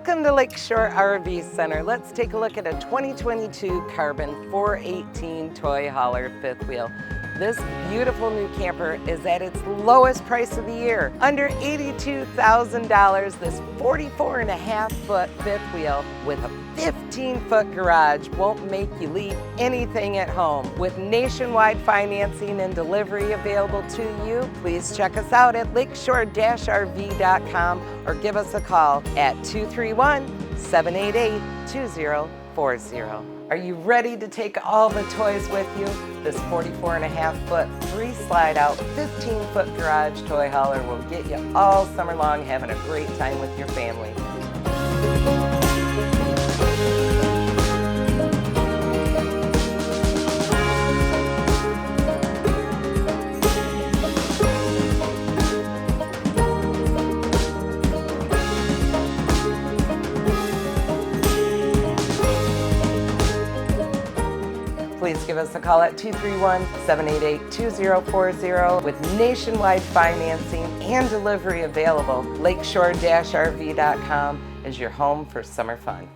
Welcome to Lakeshore RV Center. Let's take a look at a 2022 Carbon 418 toy hauler fifth wheel. This beautiful new camper is at its lowest price of the year. Under $82,000, this 44.5-foot fifth wheel with a 15-foot garage won't make you leave anything at home. With nationwide financing and delivery available to you, please check us out at lakeshore-rv.com or give us a call at 231-788-2040. Are you ready to take all the toys with you? This 44.5-foot, 3-slide-out, 15-foot garage toy hauler will get you all summer long having a great time with your family. Please give us a call at 231-788-2040 with nationwide financing and delivery available. Lakeshore-RV.com is your home for summer fun.